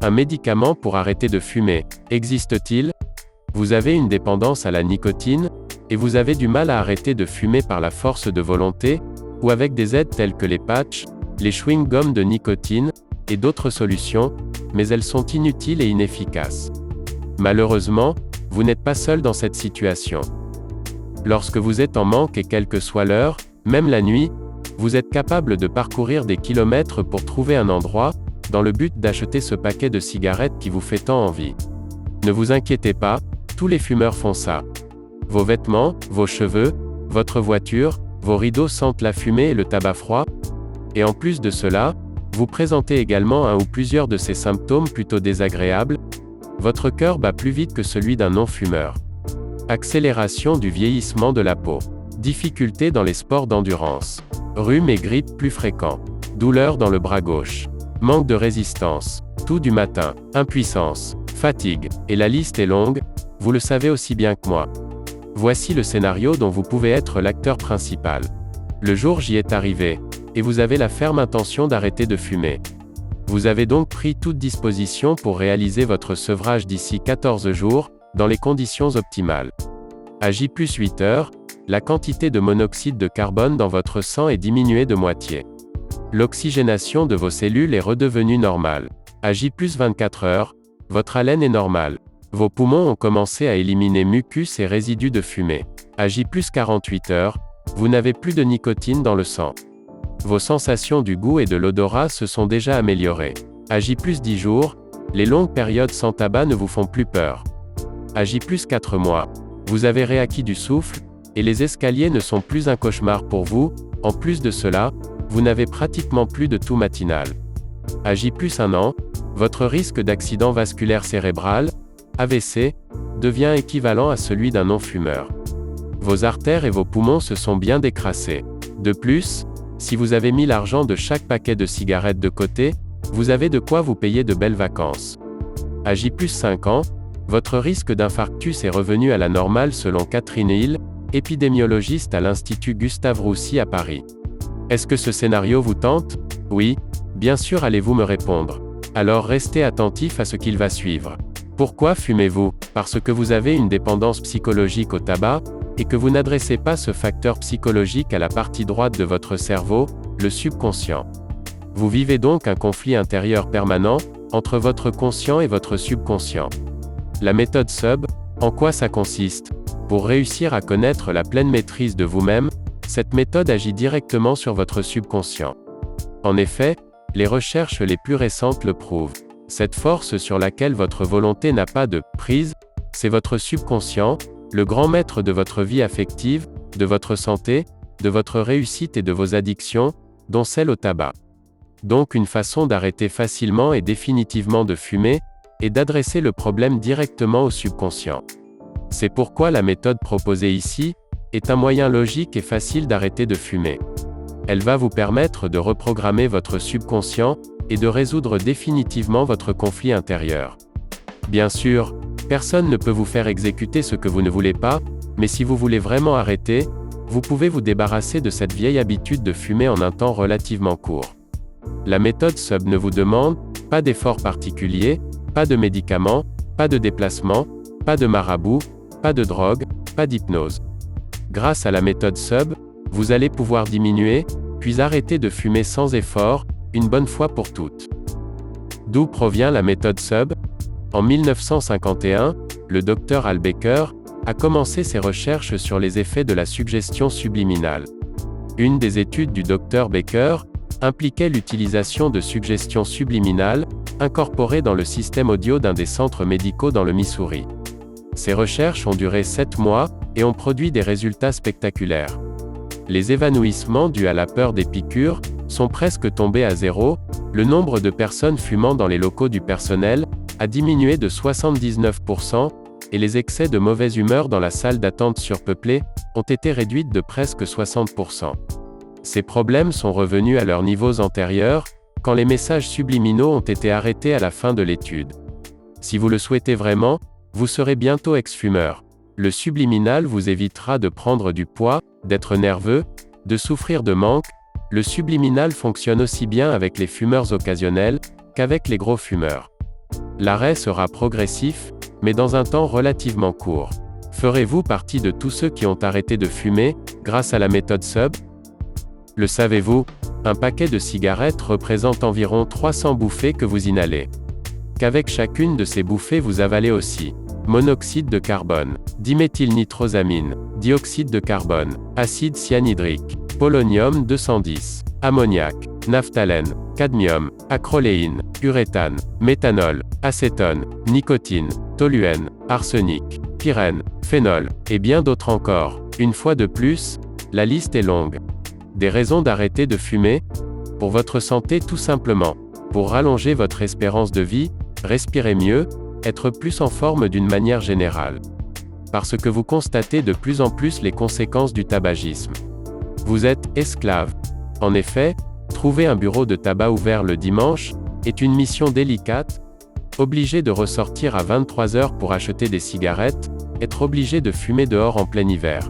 Un médicament pour arrêter de fumer, existe-t-il? Vous avez une dépendance à la nicotine, et vous avez du mal à arrêter de fumer par la force de volonté, ou avec des aides telles que les patchs, les chewing-gums de nicotine, et d'autres solutions, mais elles sont inutiles et inefficaces. Malheureusement, vous n'êtes pas seul dans cette situation. Lorsque vous êtes en manque et quelle que soit l'heure, même la nuit, vous êtes capable de parcourir des kilomètres pour trouver un endroit, dans le but d'acheter ce paquet de cigarettes qui vous fait tant envie. Ne vous inquiétez pas, tous les fumeurs font ça. Vos vêtements, vos cheveux, votre voiture, vos rideaux sentent la fumée et le tabac froid. Et en plus de cela, vous présentez également un ou plusieurs de ces symptômes plutôt désagréables. Votre cœur bat plus vite que celui d'un non-fumeur. Accélération du vieillissement de la peau. Difficultés dans les sports d'endurance. Rhume et grippe plus fréquents. Douleurs dans le bras gauche. Manque de résistance. Toux du matin. Impuissance. Fatigue. Et la liste est longue, vous le savez aussi bien que moi. Voici le scénario dont vous pouvez être l'acteur principal. Le jour J est arrivé, et vous avez la ferme intention d'arrêter de fumer. Vous avez donc pris toute disposition pour réaliser votre sevrage d'ici 14 jours, dans les conditions optimales. À J+8 heures, la quantité de monoxyde de carbone dans votre sang est diminuée de moitié. L'oxygénation de vos cellules est redevenue normale. À J+24 heures, votre haleine est normale. Vos poumons ont commencé à éliminer mucus et résidus de fumée. À J+48 heures, vous n'avez plus de nicotine dans le sang. Vos sensations du goût et de l'odorat se sont déjà améliorées. À J+10 jours, les longues périodes sans tabac ne vous font plus peur. À J+4 mois, vous avez réacquis du souffle, et les escaliers ne sont plus un cauchemar pour vous. En plus de cela, vous n'avez pratiquement plus de toux matinale. À J+1 an, votre risque d'accident vasculaire cérébral, AVC, devient équivalent à celui d'un non-fumeur. Vos artères et vos poumons se sont bien décrassés. De plus, si vous avez mis l'argent de chaque paquet de cigarettes de côté, vous avez de quoi vous payer de belles vacances. À J+5 ans, votre risque d'infarctus est revenu à la normale selon Catherine Hill, épidémiologiste à l'Institut Gustave-Roussy à Paris. Est-ce que ce scénario vous tente? Oui, bien sûr allez-vous me répondre. Alors restez attentif à ce qu'il va suivre. Pourquoi fumez-vous? Parce que vous avez une dépendance psychologique au tabac, et que vous n'adressez pas ce facteur psychologique à la partie droite de votre cerveau, le subconscient. Vous vivez donc un conflit intérieur permanent, entre votre conscient et votre subconscient. La méthode SUB, en quoi ça consiste? Pour réussir à connaître la pleine maîtrise de vous-même, cette méthode agit directement sur votre subconscient. En effet, les recherches les plus récentes le prouvent. Cette force sur laquelle votre volonté n'a pas de prise, c'est votre subconscient, le grand maître de votre vie affective, de votre santé, de votre réussite et de vos addictions, dont celle au tabac. Donc une façon d'arrêter facilement et définitivement de fumer, est d'adresser le problème directement au subconscient. C'est pourquoi la méthode proposée ici, est un moyen logique et facile d'arrêter de fumer. Elle va vous permettre de reprogrammer votre subconscient, et de résoudre définitivement votre conflit intérieur. Bien sûr, personne ne peut vous faire exécuter ce que vous ne voulez pas, mais si vous voulez vraiment arrêter, vous pouvez vous débarrasser de cette vieille habitude de fumer en un temps relativement court. La méthode SUB ne vous demande pas d'effort particulier, pas de médicaments, pas de déplacement, pas de marabout, pas de drogue, pas d'hypnose. Grâce à la méthode SUB, vous allez pouvoir diminuer, puis arrêter de fumer sans effort, une bonne fois pour toutes. D'où provient la méthode SUB? En 1951, le Dr Al Baker a commencé ses recherches sur les effets de la suggestion subliminale. Une des études du Dr Baker impliquait l'utilisation de suggestions subliminales, incorporées dans le système audio d'un des centres médicaux dans le Missouri. Ces recherches ont duré 7 mois, et ont produit des résultats spectaculaires. Les évanouissements dus à la peur des piqûres sont presque tombés à zéro, le nombre de personnes fumant dans les locaux du personnel a diminué de 79%, et les excès de mauvaise humeur dans la salle d'attente surpeuplée ont été réduits de presque 60%. Ces problèmes sont revenus à leurs niveaux antérieurs, quand les messages subliminaux ont été arrêtés à la fin de l'étude. Si vous le souhaitez vraiment, vous serez bientôt ex-fumeur. Le subliminal vous évitera de prendre du poids, d'être nerveux, de souffrir de manque. Le subliminal fonctionne aussi bien avec les fumeurs occasionnels qu'avec les gros fumeurs. L'arrêt sera progressif, mais dans un temps relativement court. Ferez-vous partie de tous ceux qui ont arrêté de fumer, grâce à la méthode SUB? Le savez-vous? Un paquet de cigarettes représente environ 300 bouffées que vous inhalez. Qu'avec chacune de ces bouffées vous avalez aussi monoxyde de carbone, diméthylnitrosamine, dioxyde de carbone, acide cyanhydrique, polonium 210, ammoniac, naphthalène, cadmium, acroléine, uréthane, méthanol, acétone, nicotine, toluène, arsenic, pyrène, phénol, et bien d'autres encore. Une fois de plus, la liste est longue. Des raisons d'arrêter de fumer? Pour votre santé tout simplement. Pour rallonger votre espérance de vie, respirer mieux, être plus en forme d'une manière générale. Parce que vous constatez de plus en plus les conséquences du tabagisme. Vous êtes esclave. En effet, trouver un bureau de tabac ouvert le dimanche est une mission délicate. Obligé de ressortir à 23 heures pour acheter des cigarettes, être obligé de fumer dehors en plein hiver.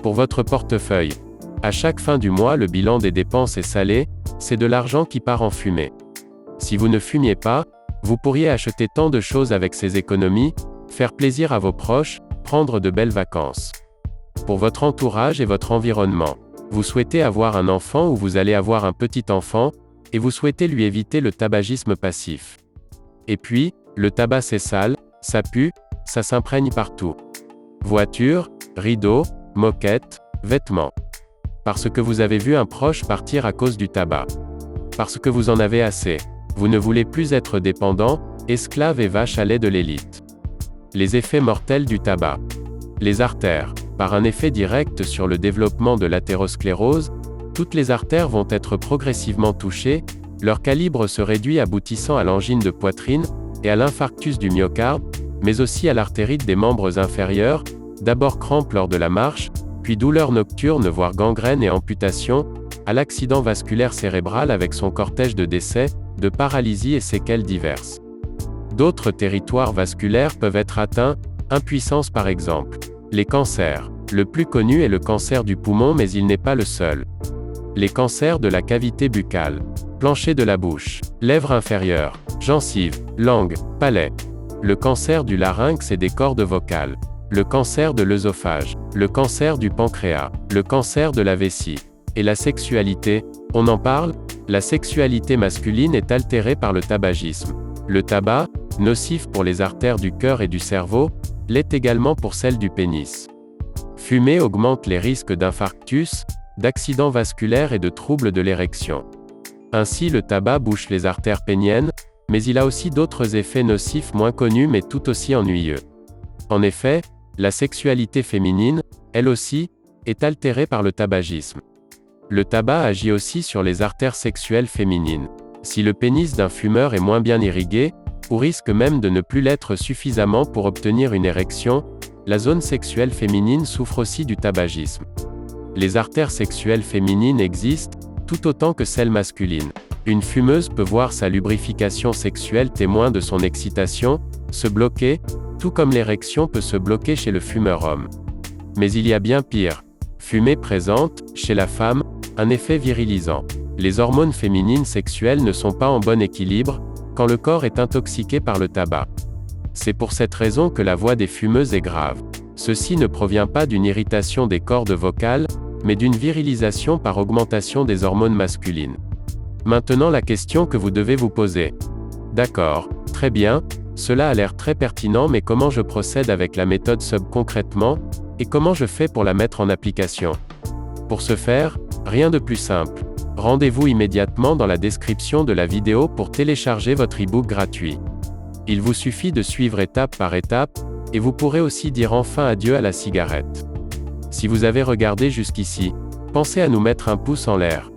Pour votre portefeuille, à chaque fin du mois le bilan des dépenses est salé, c'est de l'argent qui part en fumée. Si vous ne fumiez pas, vous pourriez acheter tant de choses avec ces économies, faire plaisir à vos proches, prendre de belles vacances. Pour votre entourage et votre environnement, vous souhaitez avoir un enfant ou vous allez avoir un petit enfant, et vous souhaitez lui éviter le tabagisme passif. Et puis, le tabac c'est sale, ça pue, ça s'imprègne partout. Voiture, rideaux, moquette, vêtements. Parce que vous avez vu un proche partir à cause du tabac. Parce que vous en avez assez. Vous ne voulez plus être dépendant, esclave et vache à lait de l'élite. Les effets mortels du tabac. Les artères. Par un effet direct sur le développement de l'athérosclérose, toutes les artères vont être progressivement touchées, leur calibre se réduit aboutissant à l'angine de poitrine, et à l'infarctus du myocarde, mais aussi à l'artérite des membres inférieurs, d'abord crampes lors de la marche, puis douleurs nocturnes voire gangrène et amputation, à l'accident vasculaire cérébral avec son cortège de décès, de paralysie et séquelles diverses. D'autres territoires vasculaires peuvent être atteints, impuissance par exemple. Les cancers. Le plus connu est le cancer du poumon mais il n'est pas le seul. Les cancers de la cavité buccale, plancher de la bouche, lèvres inférieures, gencives, langue, palais. Le cancer du larynx et des cordes vocales. Le cancer de l'œsophage, le cancer du pancréas, le cancer de la vessie. Et la sexualité, on en parle? La sexualité masculine est altérée par le tabagisme. Le tabac, nocif pour les artères du cœur et du cerveau, l'est également pour celles du pénis. Fumer augmente les risques d'infarctus, d'accidents vasculaires et de troubles de l'érection. Ainsi le tabac bouche les artères péniennes, mais il a aussi d'autres effets nocifs moins connus mais tout aussi ennuyeux. En effet, la sexualité féminine, elle aussi, est altérée par le tabagisme. Le tabac agit aussi sur les artères sexuelles féminines. Si le pénis d'un fumeur est moins bien irrigué, ou risque même de ne plus l'être suffisamment pour obtenir une érection, la zone sexuelle féminine souffre aussi du tabagisme. Les artères sexuelles féminines existent, tout autant que celles masculines. Une fumeuse peut voir sa lubrification sexuelle témoin de son excitation, se bloquer, tout comme l'érection peut se bloquer chez le fumeur homme. Mais il y a bien pire. Fumer présente, chez la femme, un effet virilisant. Les hormones féminines sexuelles ne sont pas en bon équilibre, quand le corps est intoxiqué par le tabac. C'est pour cette raison que la voix des fumeuses est grave. Ceci ne provient pas d'une irritation des cordes vocales, mais d'une virilisation par augmentation des hormones masculines. Maintenant la question que vous devez vous poser. D'accord, très bien, cela a l'air très pertinent mais comment je procède avec la méthode SUB concrètement, et comment je fais pour la mettre en application? Pour ce faire, rien de plus simple. Rendez-vous immédiatement dans la description de la vidéo pour télécharger votre e-book gratuit. Il vous suffit de suivre étape par étape, et vous pourrez aussi dire enfin adieu à la cigarette. Si vous avez regardé jusqu'ici, pensez à nous mettre un pouce en l'air.